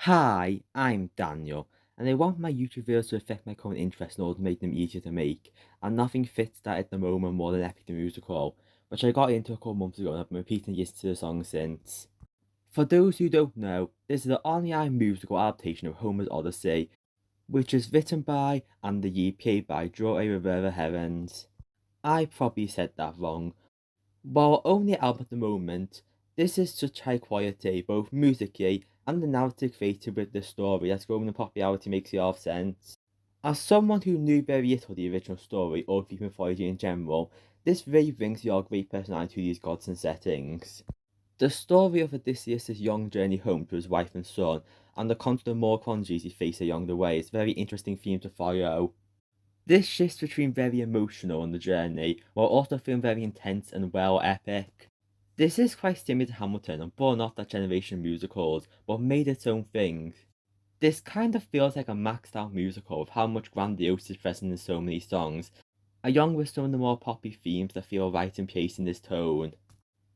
Hi, I'm Daniel, and I want my YouTube videos to affect my current interest in order to make them easier to make, and nothing fits that at the moment more than Epic the Musical, which I got into a couple months ago and I've been repeating listening to the song since. For those who don't know, this is the online musical adaptation of Homer's Odyssey, which is written by and the EP by Jorge Rivera Herons. I probably said that wrong. While only out at the moment, this is such high quality, both musically and the narrative created with the story that's growing in popularity makes a lot of sense. As someone who knew very little of the original story or Greek mythology in general, this really brings your great personality to these gods and settings. The story of Odysseus' young journey home to his wife and son, and the constant moral quandaries he faced along the way is a very interesting theme to follow. This shifts between very emotional on the journey, while also feeling very intense and well epic. This is quite similar to Hamilton and born off that generation musicals, but made its own thing. This kind of feels like a maxed out musical with how much grandiose is present in so many songs, along with some of the more poppy themes that feel right in place in this tone.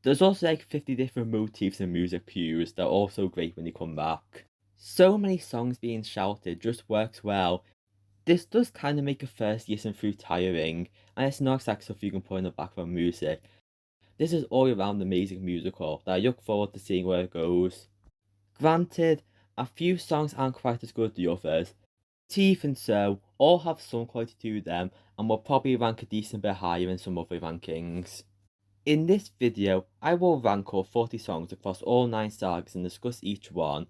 There's also like 50 different motifs and music cues that are also great when they come back. So many songs being shouted just works well. This does kind of make a first listen through tiring, and it's not exactly stuff you can put in the background music. This is all around amazing musical that I look forward to seeing where it goes. Granted, a few songs aren't quite as good as the others. Teeth and So all have some quality to them and will probably rank a decent bit higher in some other rankings. In this video, I will rank all 40 songs across all 9 sagas and discuss each one.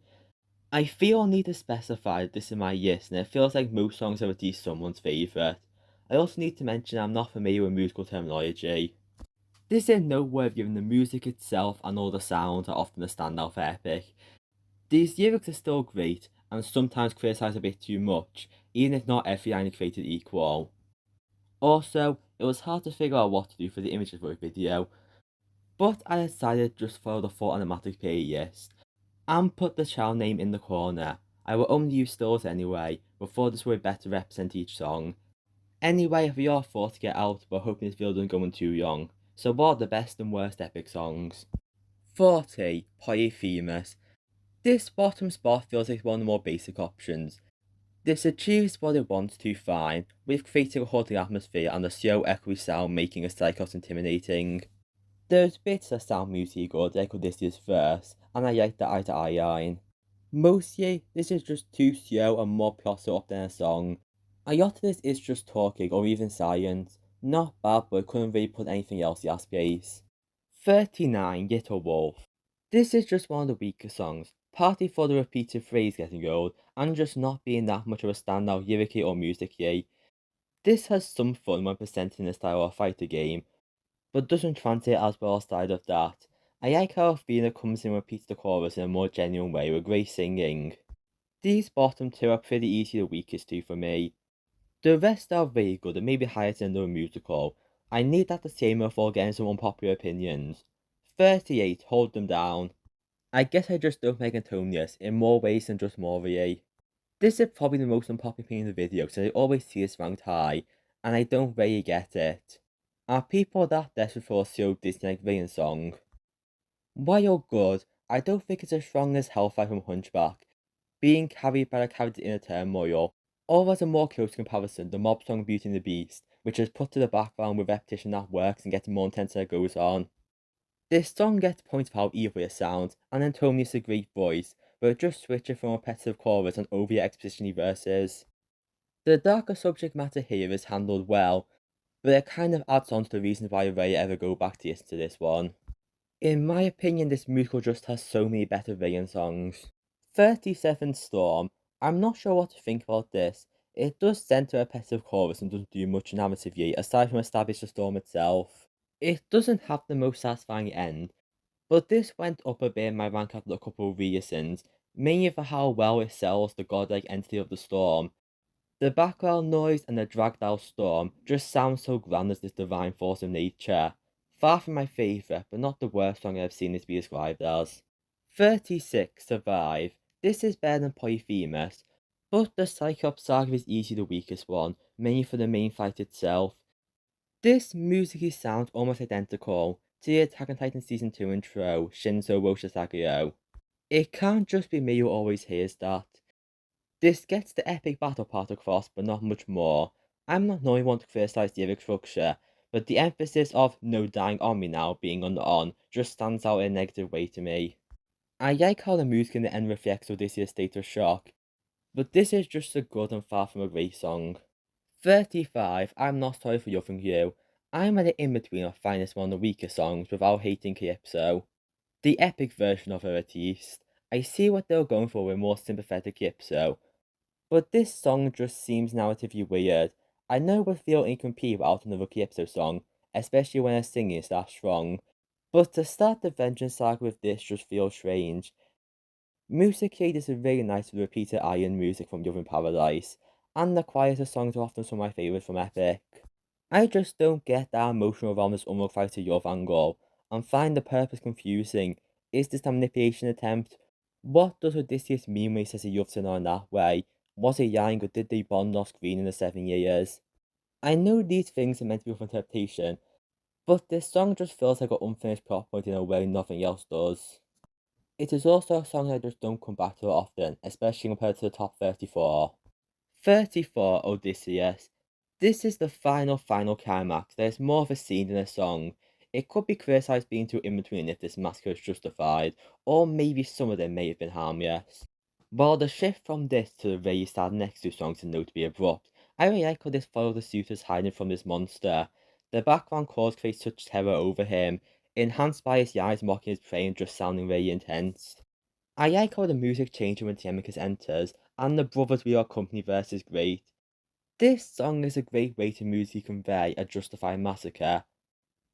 I feel I need to specify that this is my list, and it feels like most songs are at least someone's favourite. I also need to mention I'm not familiar with musical terminology. This is noteworthy given the music itself and all the sounds are often a standout for Epic. These lyrics are still great, and sometimes criticised a bit too much, even if not every line is created equal. Also, it was hard to figure out what to do for the images for the video, but I decided to just follow the full animatic playlist and put the channel name in the corner. I will only use stills anyway, but thought this would better represent each song. Anyway, for your thoughts to get out, but hoping this video doesn't go on too long. So what are the best and worst Epic songs? 40. Polyphemus. This bottom spot feels like one of the more basic options. This achieves what it wants to fine, with creating a haunting atmosphere and the slow echoey sound making a Cyclops intimidating. There's bits that sound musically good, like Odysseus' verse, and I like the eye to eye line. Mostly, this is just too slow and more plotted up than a song. A lot of this is just talking or even silence. Not bad, but I couldn't really put anything else in that space. 39. Little Wolf. This is just one of the weaker songs, partly for the repeated phrase getting old, and just not being that much of a standout lyrically or musically. This has some fun when presented in the style of a fighter game, but doesn't translate as well outside of that. I like how Athena comes in and repeats the chorus in a more genuine way with great singing. These bottom two are pretty easily the weakest two for me. The rest are very good and maybe higher than the musical. I need that to say before getting some unpopular opinions. 38, Hold Them Down. I guess I just don't like Antonius in more ways than just Maury. This is probably the most unpopular thing in the video because I always see this ranked high, and I don't really get it. Are people that desperate for a slow Disney-like villain song? While good, I don't think it's as strong as Hellfire from Hunchback, being carried by the character's inner turmoil, or as a more close comparison, the mob song Beauty and the Beast, which is put to the background with repetition that works and gets more intense as it goes on. This song gets points for how evil it sounds, and Antonius a great voice, but it just switches from repetitive chorus and overly exposition verses. The darker subject matter here is handled well, but it kind of adds on to the reasons why I rarely ever go back to listen to this one. In my opinion, this musical just has so many better villain songs. 37 Storm. I'm not sure what to think about this. It does center a repetitive chorus and doesn't do much narratively aside from establish the storm itself. It doesn't have the most satisfying end, but this went up a bit in my rank after a couple of reasons, mainly for how well it sells the godlike entity of the storm. The background noise and the dragged out storm just sound so grand as this divine force of nature. Far from my favourite, but not the worst song I've seen this be described as. 36. Survive. This is better than Polyphemus, but the Cyclops saga is easily the weakest one, mainly for the main fight itself. This musically sounds almost identical to the Attack on Titan Season 2 intro, Shinzo Woshasagyo. It can't just be me who always hears that. This gets the epic battle part across, but not much more. I'm not knowing one to criticize the lyric structure, but the emphasis of "no dying on me now" being on the on just stands out in a negative way to me. I like how the music in the end reflects Odysseus' state of shock, but this is just a good and far from a great song. 35, I'm not sorry for loving you. I'm at the in-between of finding this one of the weaker songs without hating Calypso. The epic version of her at least. I see what they were going for with more sympathetic Calypso, but this song just seems narratively weird. I know it would feel incomplete without another Calypso song, especially when her singing is that strong, but to start the Vengeance Saga with this just feels strange. Musically, this is really nice with repeated iron music from Love in Paradise, and the quieter songs are often some of my favourites from Epic. I just don't get that emotional around this unrequited love angle, and find the purpose confusing. Is this a manipulation attempt? What does Odysseus mean when he says he loves her in that way? Was it young or did they bond off screen in the 7 years? I know these things are meant to be for interpretation, but this song just feels like an unfinished plot point in a way nothing else does. It is also a song I just don't come back to often, especially compared to the top 34. 34, Odysseus. This is the final climax. There's more of a scene than a song. It could be criticised being too in between if this massacre is justified, or maybe some of them may have been harmless. While the shift from this to the very sad next two songs is notably abrupt, I really like how this follows the suitors hiding from this monster. The background chords create such terror over him, enhanced by his eyes mocking his prey and just sounding very intense. I like how the music changes when Telemachus enters, and the Brothers We Are Company verse is great. This song is a great way to musically convey a justified massacre,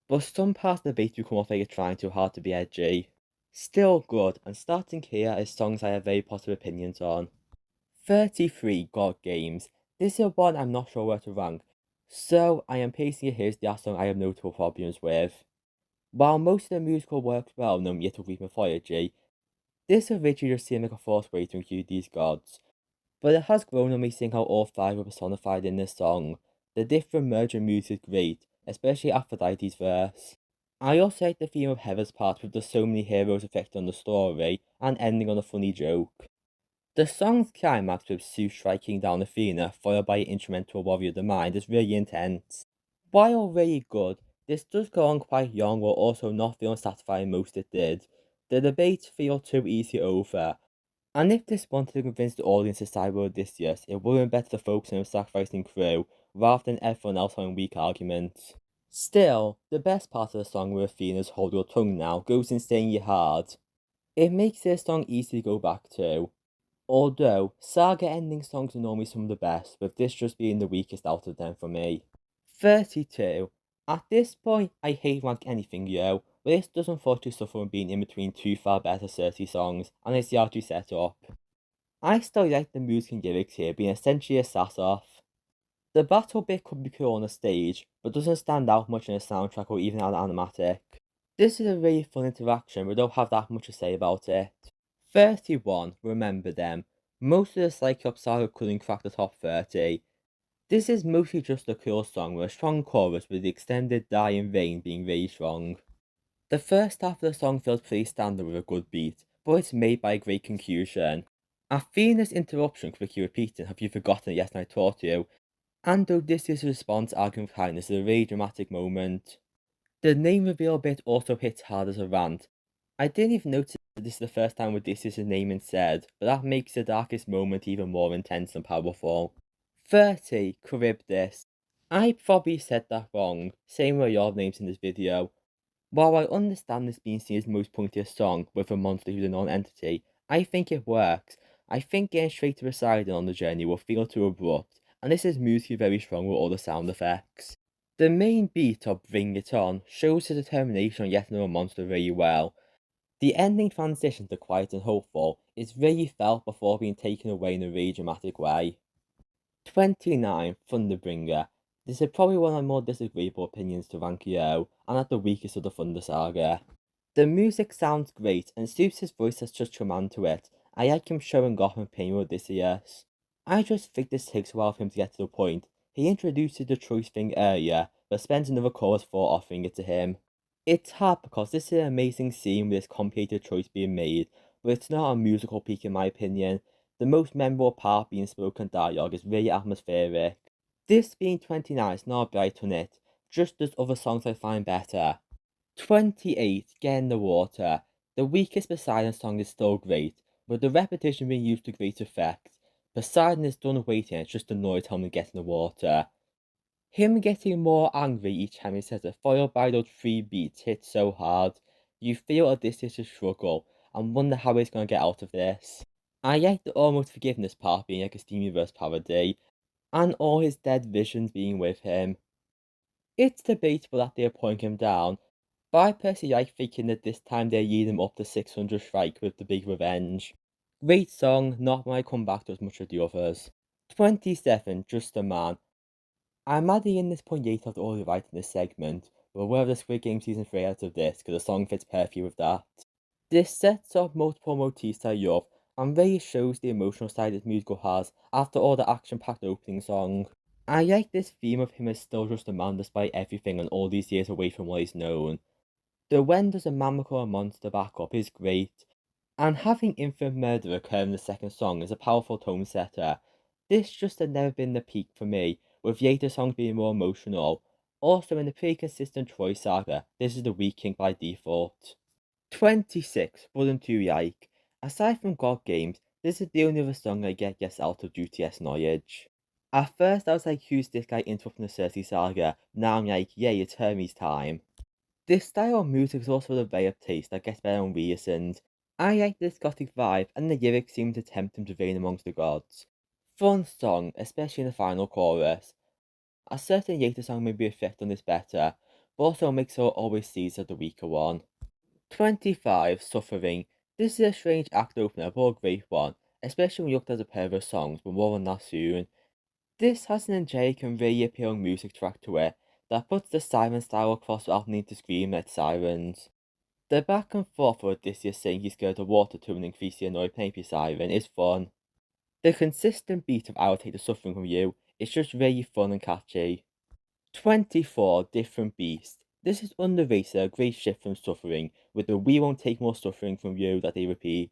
but some parts of the beat do come off like it's trying too hard to be edgy. Still good, and starting here is songs I have very positive opinions on. 33, God Games. This is one I'm not sure where to rank, so I am placing it here as the last song I have notable problems with. While most of the musical works well, no yet of Greek mythology, this originally just seemed like a forced way to include these gods, but it has grown on me seeing how all five were personified in this song. The different merging music is great, especially Aphrodite's verse. I also like the theme of Heather's part with the so many heroes affected on the story, and ending on a funny joke. The song's climax with Zeus striking down Athena, followed by an instrumental Warrior of the Mind, is really intense. While really good, this does go on quite long while also not feeling satisfying most it did. The debates feel too easy over, and if this wanted to convince the audience to side with Odysseus, it would have been better to focus on him sacrificing crew, rather than everyone else having weak arguments. Still, the best part of the song with Athena's Hold Your Tongue Now goes in saying you hard. It makes this song easy to go back to. Although, saga ending songs are normally some of the best, with this just being the weakest out of them for me. 32. At this point, I hate rank anything, yo, but this does unfortunately suffer from being in between two far better 30 songs, and it's the set up. I still like the music and lyrics here being essentially a sass off. The battle bit could be cool on the stage, but doesn't stand out much in the soundtrack or even on the animatic. This is a really fun interaction, but don't have that much to say about it. 31, Remember Them. Most of the Cyclops saga couldn't crack the top 30. This is mostly just a cool song with a strong chorus with the extended Die in Vain being very strong. The first half of the song feels pretty standard with a good beat, but it's made by a great conclusion. Athena's interruption quickly repeating, "Have you forgotten it? Yes, I taught you," and Odysseus' response arguing with kindness is a very dramatic moment. The name reveal bit also hits hard as a rant. I didn't even notice that this is the first time Odysseus' name is said, but that makes the darkest moment even more intense and powerful. 30, Charybdis. I probably said that wrong, same with your names in this video. While I understand this being seen as the most pointiest song with a monster who's a non-entity, I think it works. I think getting straight to Poseidon on the journey will feel too abrupt, and this is musically very strong with all the sound effects. The main beat of Bring It On shows the determination on yet another monster very well. The ending transition to quiet and hopeful is really felt before being taken away in a very dramatic way. 29, Thunderbringer. This is probably one of my more disagreeable opinions to rank Yo, and at the weakest of the Thunder Saga. The music sounds great, and Zeus' voice has such command to it. I like him showing off and playing with Odysseus. I just think this takes a while for him to get to the point. He introduces the choice thing earlier, but spends another chorus before offering it to him. It's hard because this is an amazing scene with this complicated choice being made, but it's not a musical peak in my opinion. The most memorable part being spoken dialogue is really atmospheric. This being 29 is not a bright on it, just as other songs I find better. 28, Get in the Water. The weakest Poseidon song is still great, but the repetition being used to great effect. Poseidon is done waiting, it's just annoyed telling him to get in the water. Him getting more angry each time he says it, followed by those 3 beats, hit so hard. You feel Odysseus' struggle, and wonder how he's gonna get out of this. I like the almost forgiveness part being like a Steamverse parody, and all his dead visions being with him. It's debatable that they're pulling him down, but I personally like thinking that this time they lead him up to 600 strike with the big revenge. Great song, not when I come back to as much as the others. 27, Just a Man. I'm adding this point 8 after all right in this segment, but we'll have the Squid Game Season 3 out of this, because the song fits perfectly with that. This sets up multiple motifs I love, and really shows the emotional side this musical has after all the action-packed opening song. I like this theme of him as still just a man despite everything and all these years away from what he's known. The when does a man become a monster backup is great, and having Infinite Murder occur in the second song is a powerful tone setter. This just had never been the peak for me, with later songs being more emotional. Also, in the pretty consistent Troy saga, this is the weak king by default. 26, Wouldn't You Like. Aside from God Games, this is the only other song I gets out of GTS knowledge. At first I was like, who's this guy interrupting the Cersei saga? Now I'm like, yay, it's Hermes time. This style of music is also the way of taste that gets better on re-listened. I like this gothic vibe, and the lyrics seem to tempt him to reign amongst the gods. Fun song, especially in the final chorus. A certain later song may be reflect on this better, but also makes so always sees as the weaker one. 25, Suffering. This is a strange act opener, but a great one, especially when you looked at a pair of songs, but more on that soon. This has an angelic and really appealing music track to it that puts the siren style across without needing to scream at sirens. The back and forth of Odysseus saying he's scared of water to increase the annoyed Penelope siren is fun. The consistent beat of I Will Take the Suffering from You is just really fun and catchy. 24, Different Beast. This is underrated, a great shift from Suffering, with the We Won't Take More Suffering from You that they repeat.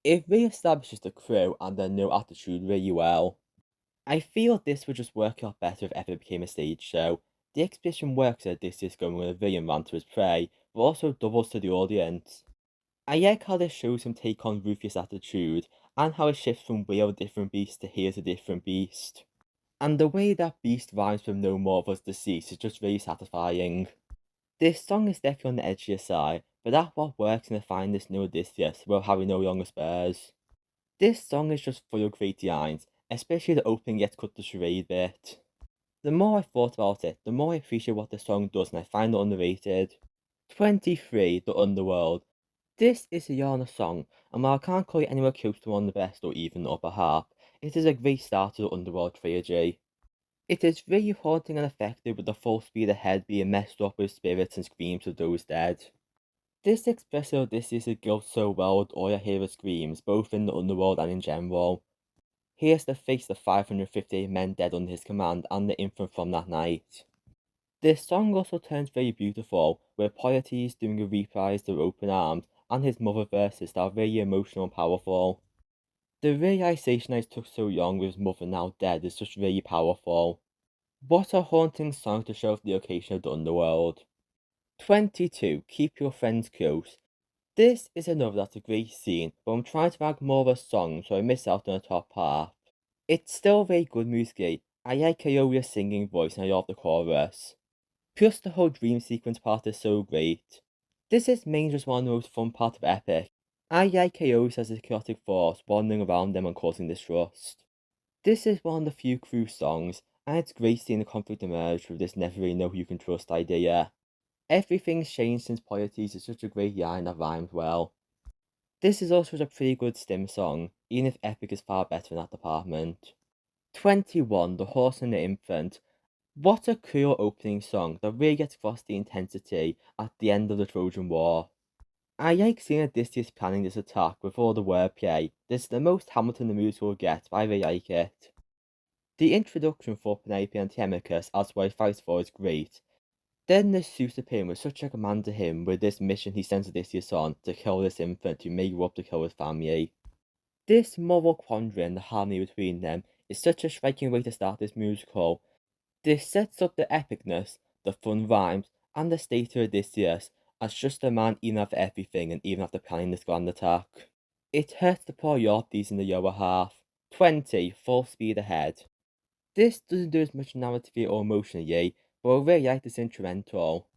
It re-establishes the crew and their no attitude really well. I feel this would just work out better if ever became a stage show. The exposition works at Odysseus going with a villain rant to his prey, but also doubles to the audience. I like how this shows him take on Rufus' attitude, and how it shifts from We Are a Different Beast to Here's a Different Beast. And the way that Beast rhymes from No More of Us Deceased is just really satisfying. This song is definitely on the edgier side, but that's what works in the find this new Odysseus, while Harry no longer spares. This song is just full of great lines, especially the opening gets cut to charade bit. The more I thought about it, the more I appreciate what the song does and I find it underrated. 23, The Underworld. This is a Yana song, and while I can't call it anywhere close to one of the best or even the upper half, it is a great start to the Underworld trilogy. It is really haunting and effective with the full speed ahead being messed up with spirits and screams of those dead. This expresses Odysseus' guilt so well with all your hero screams, both in the Underworld and in general. He has to face the 558 men dead under his command and the infant from that night. This song also turns very beautiful, with Poetes doing a reprise of Open Arms and his mother verses that are very emotional and powerful. The realization I took so long with his mother now dead is just really powerful. What a haunting song to show off the occasion of the underworld. 22, Keep Your Friends Close. This is another that's a great scene, but I'm trying to add more of a song so I miss out on the top half. It's still very good musically. I like Aeolia's singing voice and I love the chorus. Plus the whole dream sequence part is so great. This is mainly just one of the most fun parts of Epic. I like Aeolus as a chaotic force wandering around them and causing distrust. This is one of the few crew songs, and it's great seeing the conflict emerge with this never really know who you can trust idea. Everything's changed since Poetes is such a great line that rhymes well. This is also a pretty good stim song, even if Epic is far better in that department. 21, The Horse and the Infant. What a cool opening song that really gets across the intensity at the end of the Trojan War. I like seeing Odysseus planning this attack with all the wordplay. This is the most Hamilton the musical will get, but I really like it. The introduction for Penelope and Telemachus as well as fights for is great. Then the Zeus appearing with such a command to him with this mission he sends Odysseus on to kill this infant to make up to kill his family. This moral quandary and the harmony between them is such a striking way to start this musical. This sets up the epicness, the fun rhymes, and the state of Odysseus as just a man even after everything and even after planning this grand attack. It hurts the poor Iolanthes in the lower half. 20, full speed ahead. This doesn't do as much narratively or emotionally, but I really like this instrumental.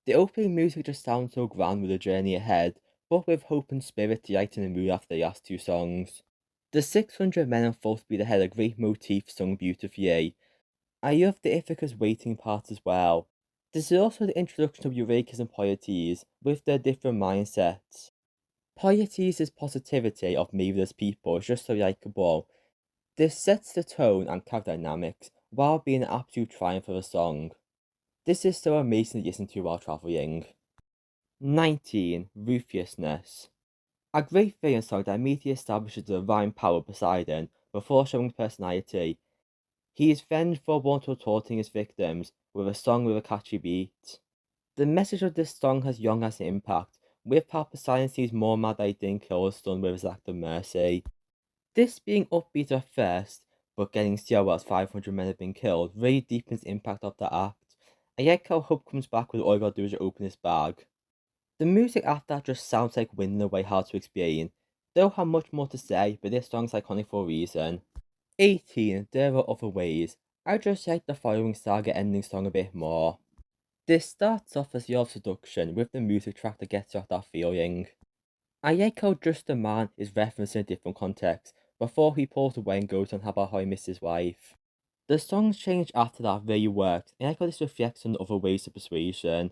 The opening music just sounds so grand with the journey ahead, but with hope and spirit to lighten the mood after the last two songs. The 600 men and full speed ahead are great motifs sung beautifully. I love the Ithaca's waiting part as well. This is also the introduction of Eurycus and Poietes with their different mindsets. Poietes' positivity of Maevida's people is just so likeable. This sets the tone and character dynamics while being an absolute triumph of a song. This is so amazing to listen to while travelling. 19. Ruthlessness. A great villain song that immediately establishes the divine power of Poseidon before showing personality. He is vengeful for torturing his victims with a song with a catchy beat. The message of this song has young as an impact, with how Poseidon seems more mad that he didn't kill his son with his act of mercy. This being upbeat at first, but getting slower as 500 men have been killed, really deepens the impact of the act. I like how Hope comes back with all you gotta do is open his bag. The music after that just sounds like wind in a way hard to explain. Don't have much more to say, but this song's iconic for a reason. 18. There are other ways. I just like the following saga ending song a bit more. This starts off as your seduction with the music track that gets you off that feeling. I like how Just a Man is referenced in a different context before he pulls away and goes on about how he missed his wife. The songs change after that really works, and I like how this reflects on other ways of persuasion.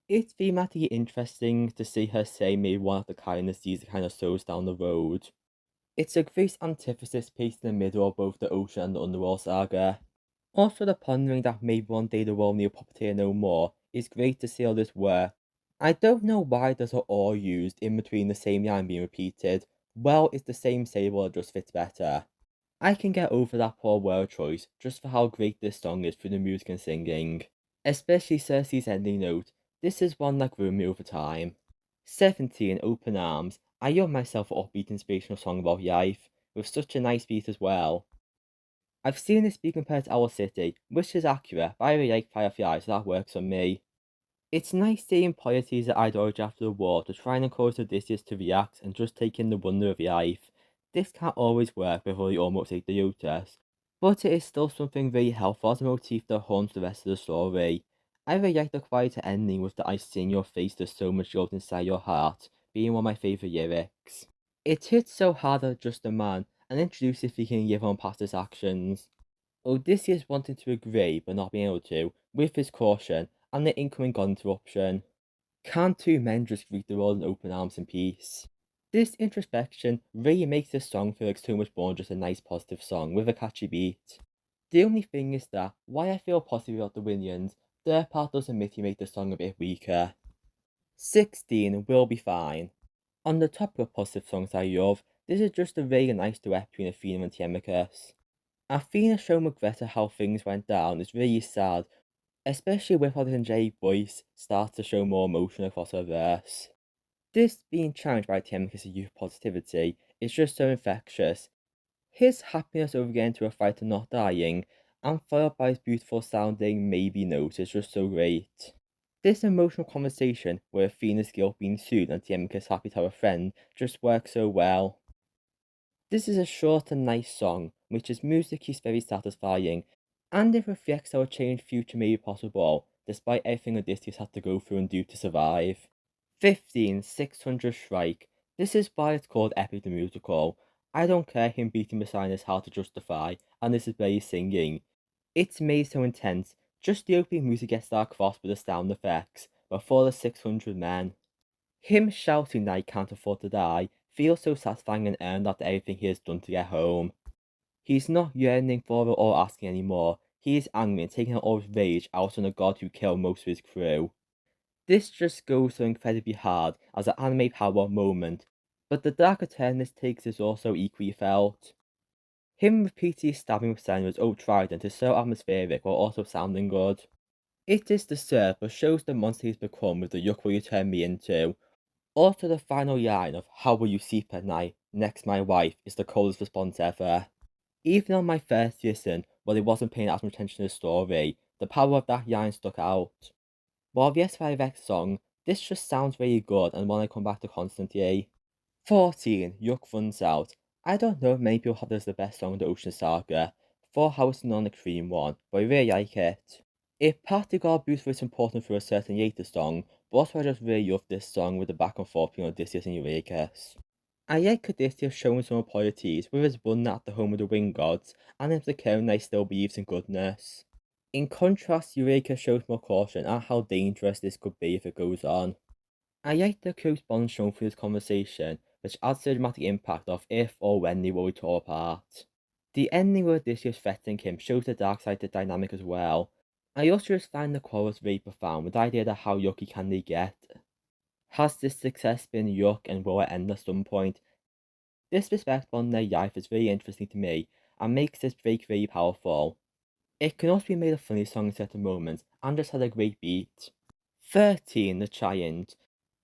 It's thematically interesting to see her say maybe one of the kindness deeds that kind of slows down the road. It's a great antithesis placed in the middle of both the ocean and the underworld saga. Also, the pondering that maybe one day the world need a puppeteer no more is great to see all this work. I don't know why those are all used in between the same line being repeated. Well, it's the same sable that just fits better. I can get over that poor word choice just for how great this song is through the music and singing. Especially Circe's ending note. This is one that grew me over time. 17. Open Arms. I love myself an upbeat inspirational song about life, with such a nice beat as well. I've seen this be compared to Our City, which is accurate, but I really like Firefly, so that works for me. It's nice seeing Poietes at idolatry after the war to try and encourage Odysseus to react and just take in the wonder of life. This can't always work before you almost take the Lotus, but it is still something really helpful as a motif that haunts the rest of the story. I really like the quieter ending with the "I see in your face there's so much gold inside your heart" being one of my favourite lyrics. It hits so hard at just a man and introduces thinking give on past his actions. Odysseus wanting to agree but not being able to, with his caution, and the incoming god interruption. Can two men just greet the world in open arms and peace? This introspection really makes this song feel like so much more than just a nice positive song with a catchy beat. The only thing is that, while I feel positive about the Williams, their part does admit make the song a bit weaker. 16. Will Be Fine. On the topic of positive songs I love, this is just a really nice duet between Athena and Telemachus. Athena showing Greta how things went down is really sad, especially with how the angelic voice starts to show more emotion across her verse. This being challenged by Telemachus' youth positivity is just so infectious. His happiness over getting to a fight and not dying, and followed by his beautiful sounding maybe note is just so great. This emotional conversation where Athena's guilt being soothed and Telemachus happy to have a friend just works so well. This is a short and nice song, which is musically very satisfying, and it reflects how a changed future may be possible, despite everything Odysseus had to go through and do to survive. 15. 600 Shrike. This is why it's called Epic the Musical. I don't care him beating Poseidon is hard to justify, and this is barely singing. It's made so intense, just the opening music gets that across with the sound effects, before the 600 men. Him shouting that he can't afford to die feels so satisfying and earned after everything he has done to get home. He's not yearning for it or asking anymore. He is angry and taking out all his rage out on the god who killed most of his crew. This just goes so incredibly hard as an anime power moment, but the darker turn this takes is also equally felt. Him repeatedly stabbing with with his old trident is so atmospheric while also sounding good. It is deserved but shows the monster he's become with the yuck will you turn me into. Also the final line of how will you sleep at night, next my wife, is the coldest response ever. Even on my first listen, while I wasn't paying as much attention to the story, the power of that line stuck out. While yes I like the song, this just sounds really good and when I come back to constantly. 14. Yuck runs out. I don't know if many people have this as the best song in the Ocean Saga, for how it's not an extreme one, but I really like it. It partly got a boost for its importance for a certain later song, but also I just really love this song with the back and forth between Odysseus and Eurycus. I like Odysseus showing some apologies with his run at the home of the wind gods, and him declaring that he still believes in goodness. In contrast, Eurycus shows more caution at how dangerous this could be if it goes on. I like the close bond shown through this conversation, which adds to the dramatic impact of if or when they will be torn apart. The ending where Odysseus threatening him shows the dark side to the dynamic as well. I also just find the chorus very profound with the idea that how yucky can they get? Has this success been yuck and will it end at some point? This respect on their life is very interesting to me and makes this break very powerful. It can also be made a funny song in certain moments and just had a great beat. 13. The Giant.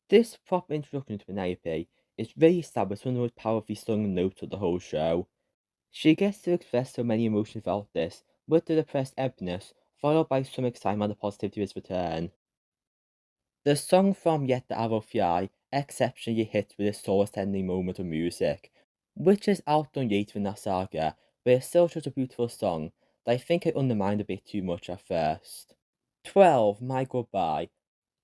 This proper introduction to Penelope is really established one of the most powerfully sung notes of the whole show. She gets to express so many emotions without this, with the depressed emptiness, followed by some excitement and positivity of its return. The song from Yet the Arrow Fly exceptionally hits with a soul-ascending moment of music, which is outdone later in that saga, but it's still such a beautiful song that I think it undermined a bit too much at first. 12. My Goodbye.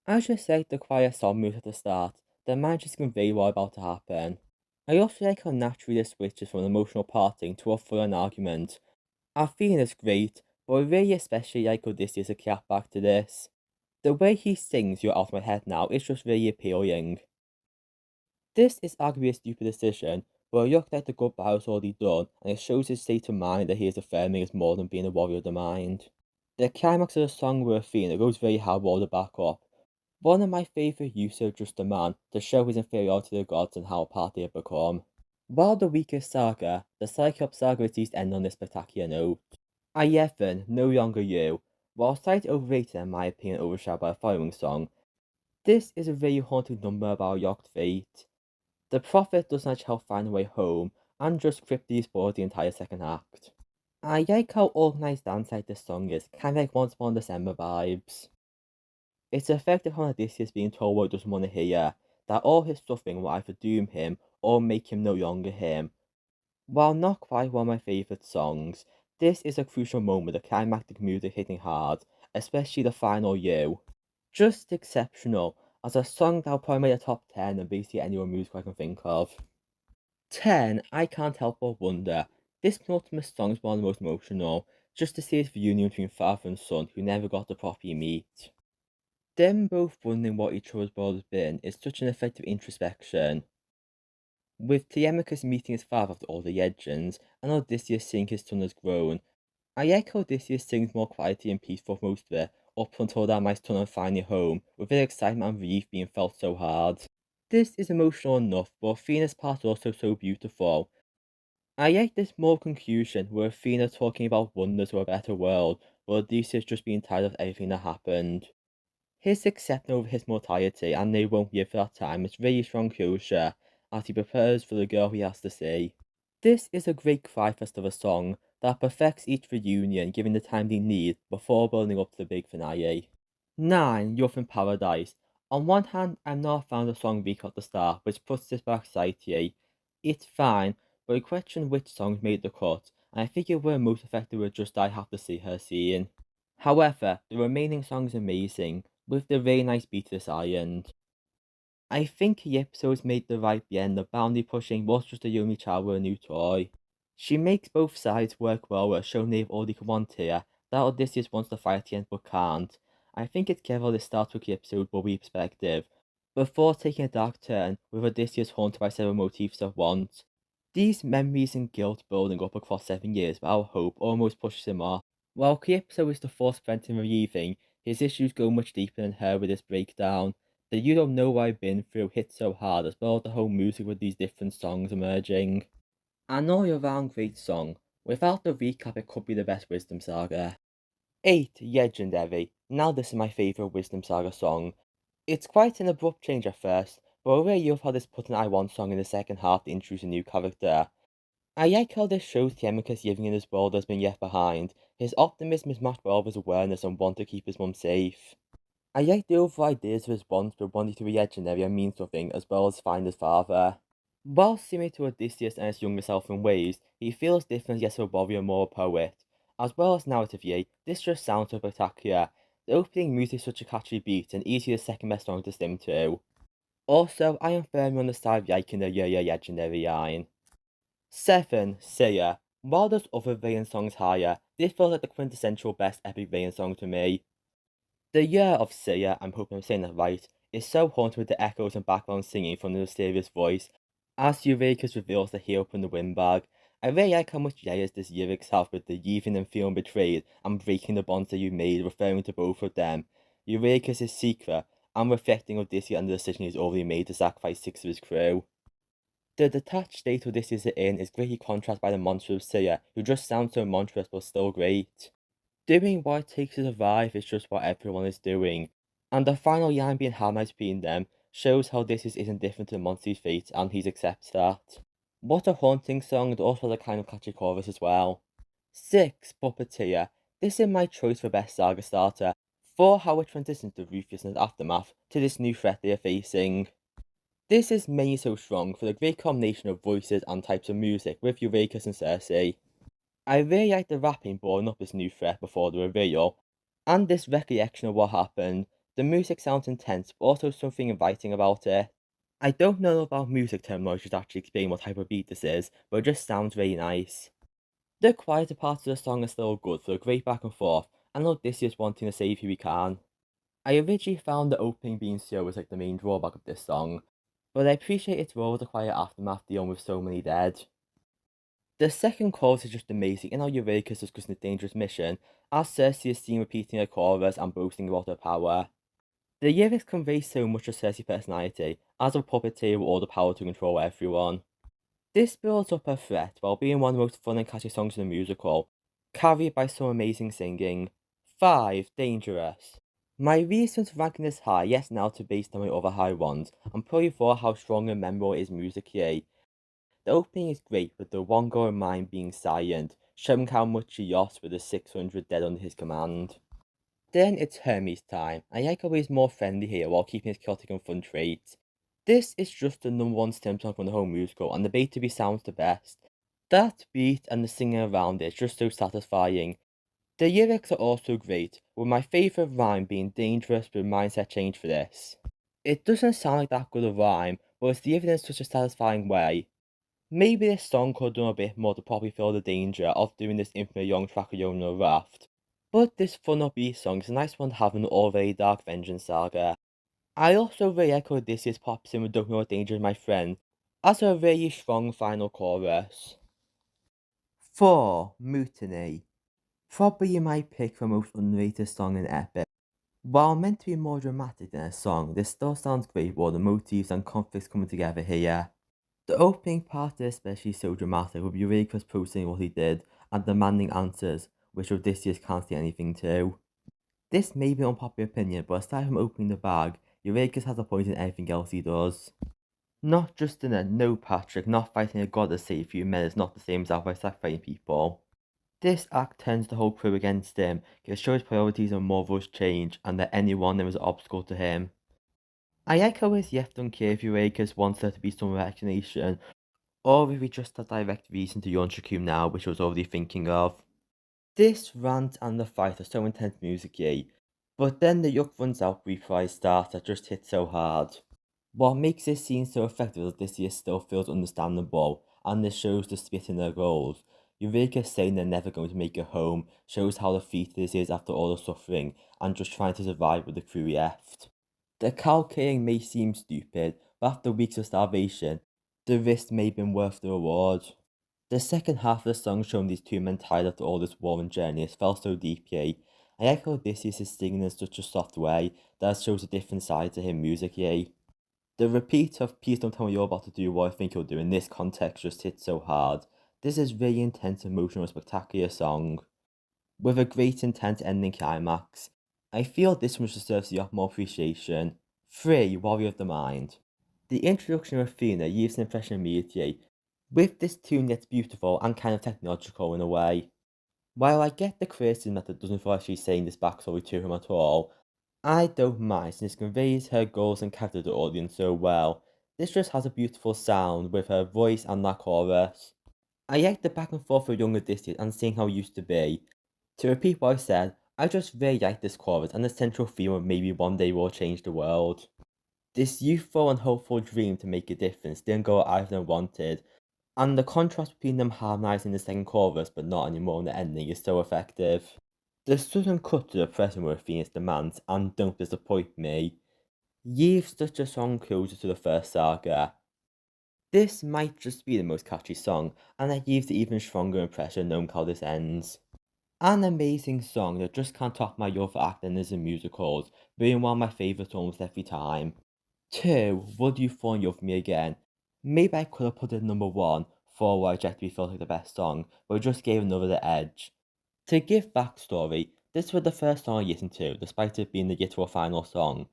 I just like the quiet song moves at the start that manages to convey what about to happen. I also like how naturally this switches from an emotional parting to a full-on argument. Our feeling is great, but I really especially like Odysseus' clap back to this. The way he sings You're Out of My Head Now is just really appealing. This is arguably a stupid decision, but I look like the goodbye was already done, and it shows his state of mind that he is affirming is more than being a warrior of the mind. The climax of the song with Athena goes very hard while the back up. One of my favourite uses of Just a Man to show his inferiority to the gods and how apart they have become. While the weakest saga, the Cyclops saga at least end on this spectacular note. 11. No Longer You. While slightly overrated and in my opinion overshadowed by the following song, this is a very haunting number about yacht fate. The prophet does not help find a way home, and just cryptically spoils the entire second act. I like how organised dance like this song is, kinda like Once Upon December vibes. It's effective on Odysseus being told what he doesn't want to hear, that all his suffering will either doom him or make him no longer him. While not quite one of my favourite songs, this is a crucial moment with the climactic music hitting hard, especially the final You. Just exceptional, as a song that'll probably make the top 10 of basically any other music I can think of. 10. I Can't Help But Wonder. This penultimate song is one of the most emotional, just to see its reunion between father and son who never got to properly meet. Them both wondering what each other's world has been is such an effective introspection. With Telemachus meeting his father after all the legends, and Odysseus seeing his son has grown, I like how Odysseus sings more quietly and peaceful for most of it, up until that my son is finally home, with his excitement and relief being felt so hard. This is emotional enough, but Athena's part is also so beautiful. I like this more conclusion, where Athena talking about wonders of a better world, while Odysseus just being tired of everything that happened. His acceptance of his mortality and they won't live for that time is really strong closure, as he prepares for the girl he has to see. This is a great cry fest of a song that perfects each reunion, giving the time they need before building up to the big finale. 9. You're from Paradise. On one hand, I'm not a fan of the song weak at the start, which puts this back slightly. It's fine, but I question which songs made the cut, and I think it were most effective with just I Have to See Her scene. However, the remaining songs are amazing, with the very nice beat to this island. I think the episodes made the right blend of boundary pushing was just a Yomi child with a new toy. She makes both sides work well with showing they've already come on here, that Odysseus wants to fight at the end but can't. I think it's clever this start with the episode will be perspective, before taking a dark turn with Odysseus haunted by several motifs at once. These memories and guilt building up across 7 years without hope almost pushes him off. While Calypso is the force preventing him relieving, his issues go much deeper than her with this breakdown. The You Don't Know What I've Been Through hits so hard, as well as the whole music with these different songs emerging. An all-around great song. Without the recap, it could be the best Wisdom Saga. 8. Legendary. Now this is my favourite Wisdom Saga song. It's quite an abrupt change at first, but I really love how this put an I Want song in the second half to introduce a new character. I like how this shows Telemachus living in this world that's been left behind. His optimism is matched well with his awareness and want to keep his mum safe. I like the overall ideas of his bonds with wanting to be legendary and mean something, as well as find his father. While similar to Odysseus and his younger self in ways, he feels different yet a warrior more a poet. As well as narratively, this just sounds so spectacular. The opening music is such a catchy beat and easily the second best song to sing to. Also, I am firmly on the side of liking the Yeah legendary line. 7. Sia. While there's other Valiant songs higher, this feels like the quintessential best epic Valiant song to me. The year of Sia, I'm hoping I'm saying that right, is so haunted with the echoes and background singing from the mysterious voice, as Eurycus reveals the heel from the windbag. I really like how much layers this lyrics have with the leaving and feeling betrayed and breaking the bonds that you made, referring to both of them. Eurycus' secret, and reflecting Odysseus and the decision he's already made to sacrifice 6 of his crew. The detached state Odysseus is in is greatly contrasted by the monster of Sia, who just sounds so monstrous but still great. Doing what it takes to survive is just what everyone is doing, and the final line being harmonized between them shows how Odysseus isn't different to Monty's fate and he accepts that. What a haunting song and also the kind of catchy chorus as well. 6. Puppeteer. This is my choice for best saga starter, for how it transitions the ruthlessness aftermath to this new threat they are facing. This is mainly so strong for the great combination of voices and types of music with Eurycus and Circe. I really like the rapping blowing up this new threat before the reveal, and this recollection of what happened. The music sounds intense, but also something inviting about it. I don't know about music terminology to actually explain what type of beat this is, but it just sounds really nice. The quieter parts of the song are still good for a great back and forth, and Odysseus wanting to save who he can. I originally found the opening being slow was like the main drawback of this song, but I appreciate its role as a quiet aftermath dealing with so many dead. The second chorus is just amazing in how Eurycus discussing a dangerous mission, as Circe is seen repeating her chorus and boasting about her power. The lyrics convey so much of Circe's personality, as a puppeteer with all the power to control everyone. This builds up her threat while being one of the most fun and catchy songs in the musical, carried by some amazing singing. 5. Dangerous. My reasons for ranking this high, yes now to based on my other high ones, and probably for how strong and memorable it is musically. The opening is great with the one goal in mind being silent, showing how much he lost with the 600 dead under his command. Then it's Hermes time. I like how he's more friendly here while keeping his chaotic and fun traits. This is just the #1 stem song from the whole musical, and the beat to be sounds the best. That beat and the singing around it is just so satisfying. The lyrics are also great, with my favourite rhyme being dangerous with mindset change for this. It doesn't sound like that good a rhyme, but it's delivered in such a satisfying way. Maybe this song could have done a bit more to probably feel the danger of doing this infinite young track alone in a raft. But this fun upbeat song is a nice one to have in an already dark vengeance saga. I also really echo Odysseus pops in with Don't Know What Danger is My Friend, as a really strong final chorus. 4. Mutiny. Probably my pick for most underrated song in Epic. While meant to be more dramatic than a song, this still sounds great with all the motifs and conflicts coming together here. The opening part is especially so dramatic, with Eurycus posting what he did and demanding answers, which Odysseus can't see anything to. This may be an unpopular opinion, but aside from opening the bag, Eurycus has a point in everything else he does. Not just in a no Patrick, not fighting a god to save a few men is not the same as outright sacrificing people. This act turns the whole crew against him, it shows priorities and morals change, and that anyone there is an obstacle to him. I like how it's yet unclear if Eurycus wants there to be some explanation, or if he just has direct reason to yawn Shakun now, which I was already thinking of. This rant and the fight are so intense musically, but then the yuck runs out before I start that just hits so hard. What makes this scene so effective is that this year still feels understandable, and this shows the split in their goals. Eurycus saying they're never going to make it home shows how defeated this is after all the suffering, and just trying to survive with the crew left. The calculating may seem stupid, but after weeks of starvation, the risk may have been worth the reward. The second half of the song showing these two men tired after all this war and journey has felt so deeply. I like how Odysseus is singing in such a soft way that shows a different side to him musically. The repeat of "Please don't tell me you're about to do what I think you'll do" in this context just hits so hard. This is really intense, emotional, and spectacular song, with a great intense ending climax. I feel this one deserves the more appreciation. 3. Warrior of the Mind. The introduction of Athena leaves an impression immediately, with this tune that's beautiful and kind of technological in a way. While I get the criticism that it doesn't feel like she's saying this backstory to him at all, I don't mind since it conveys her goals and character to the audience so well. This just has a beautiful sound with her voice and that chorus. I like the back and forth of young Odysseus and seeing how it used to be. To repeat what I said, I just really like this chorus and the central theme of maybe one day we'll change the world. This youthful and hopeful dream to make a difference didn't go either than wanted, and the contrast between them harmonising the second chorus but not anymore in the ending is so effective. The sudden cut to the present where Athena's demands and don't disappoint me leaves such a strong closure to the first saga. This might just be the most catchy song, and that leaves an even stronger impression knowing how this ends. An amazing song that just can't top my love for acting in musicals, being one of my favourites almost every time. 2. Would You Fall in Love with Me Again? Maybe I could have put it at number 1 for what I objectively felt like the best song, but it just gave another the edge. To give backstory, this was the first song I listened to, despite it being the literal final song.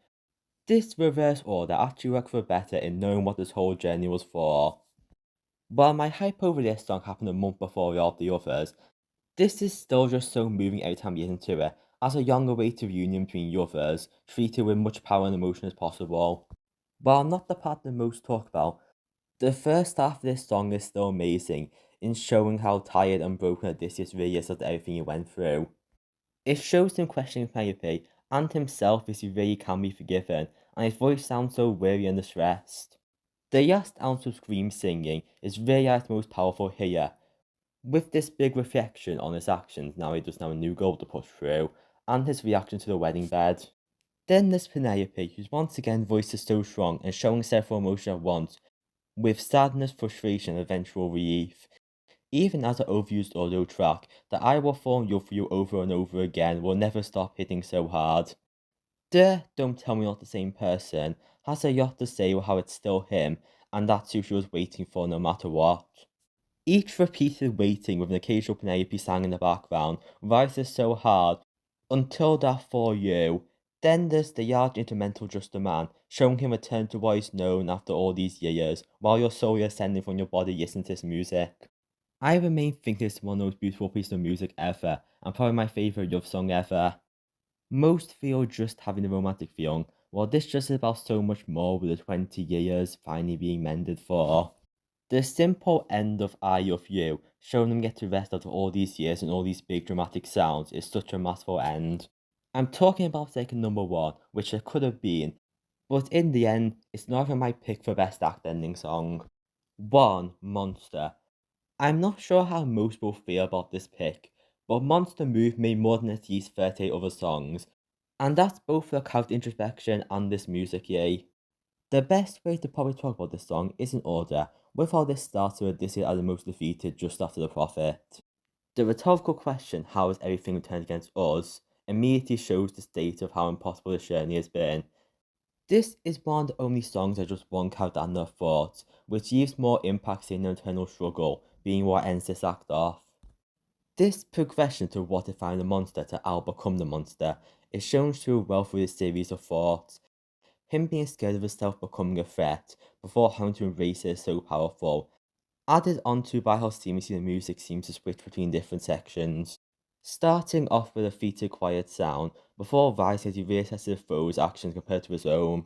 This reverse order actually worked for better in knowing what this whole journey was for. While my hype over this song happened a month before all of the others, this is still just so moving every time you listen to it, as a young awaited reunion between the others, treated with much power and emotion as possible. While not the part that most talk about, the first half of this song is still amazing in showing how tired and broken Odysseus really is after everything he went through. It shows him questioning Penelope and himself if he really can be forgiven, and his voice sounds so weary and distressed. The last ounce of scream singing is really at its most powerful here, with this big reflection on his actions now he doesn't have a new goal to push through, and his reaction to the wedding bed. Then there's Penelope, whose once again voice is so strong and showing several emotions at once, with sadness, frustration, and eventual relief. Even as an overused audio track, the I Will Fall in Love with You over and over again will never stop hitting so hard. Don't Tell Me Not the Same Person has a lot to say with how it's still him, and that's who she was waiting for no matter what. Each repeated waiting with an occasional Penelope sang in the background rises so hard until that For You. Then there's the large instrumental Just a Man, showing him return to what is known after all these years, while your soul is ascending from your body listening to this music. I remain thinking it's one of the most beautiful pieces of music ever, and probably my favourite love song ever. Most feel just having the romantic feeling, while this just is about so much more with the 20 years finally being mended for. The simple end of I Love You, showing them get to rest after all these years and all these big dramatic sounds, is such a masterful end. I'm talking about second number 1, which it could have been, but in the end, it's not even my pick for best act ending song. 1. Monster. I'm not sure how most will feel about this pick, but Monster moved me more than at least 38 other songs, and that's both for the character introspection and this music, yay. The best way to probably talk about this song is in order, with how this starts with Odysseus as the most defeated just after the prophet. The rhetorical question, how has everything turned against us, immediately shows the state of how impossible this journey has been. This is one of the only songs that just one character and their thoughts, which leaves more impact in their internal struggle, being what ends this act off. This progression to what defines the monster to I'll become the monster is shown through well through this series of thoughts. Him being scared of himself becoming a threat before having to embrace it is so powerful, added onto by how seamlessly the music seems to switch between different sections. Starting off with a featured quiet sound, before rising as he reassesses the foe's actions compared to his own.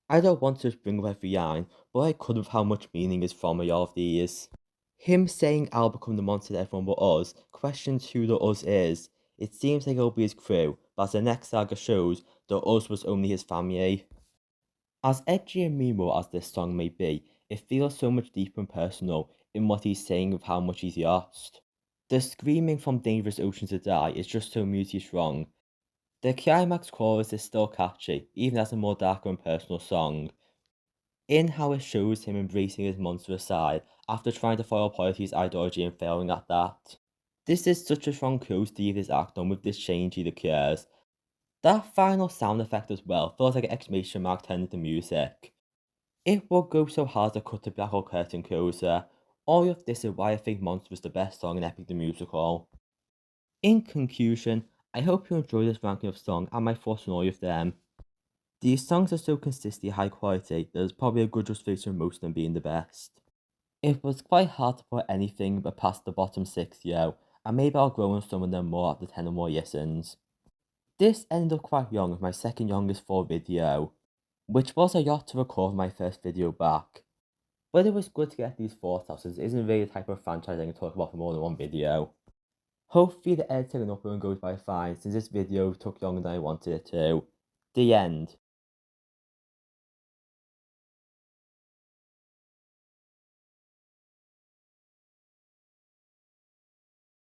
I don't want to just bring up every line, but I could with how much meaning is from all of these. Him saying I'll become the monster that everyone but us questions who the us is. It seems like it'll be his crew, but as the next saga shows, the us was only his family. As edgy and memeable as this song may be, it feels so much deeper and personal in what he's saying of how much he's lost. The screaming from dangerous oceans to die is just so musically strong. The climax chorus is still catchy, even as a more darker and personal song, in how it shows him embracing his monstrous side after trying to follow Polythe's ideology and failing at that. This is such a strong close to leave this act on with this change he occurs. That final sound effect as well feels like an exclamation mark turned into music. It would go so hard to cut the black hole curtain closer. All of this is why I think Monster was the best song in Epic the Musical. In conclusion, I hope you enjoy this ranking of songs and my thoughts on all of them. These songs are so consistently high quality, there's probably a good justification for most of them being the best. It was quite hard to put anything but past the bottom 6 yo, and maybe I'll grow on some of them more after 10 or more listens. This ended up quite young with my second youngest full video, which was a lot to record my first video back. But it was good to get these thoughts out since it isn't really the type of franchise I can talk about for more than one video. Hopefully the editing and uploading goes by fine since this video took longer than I wanted it to. The end.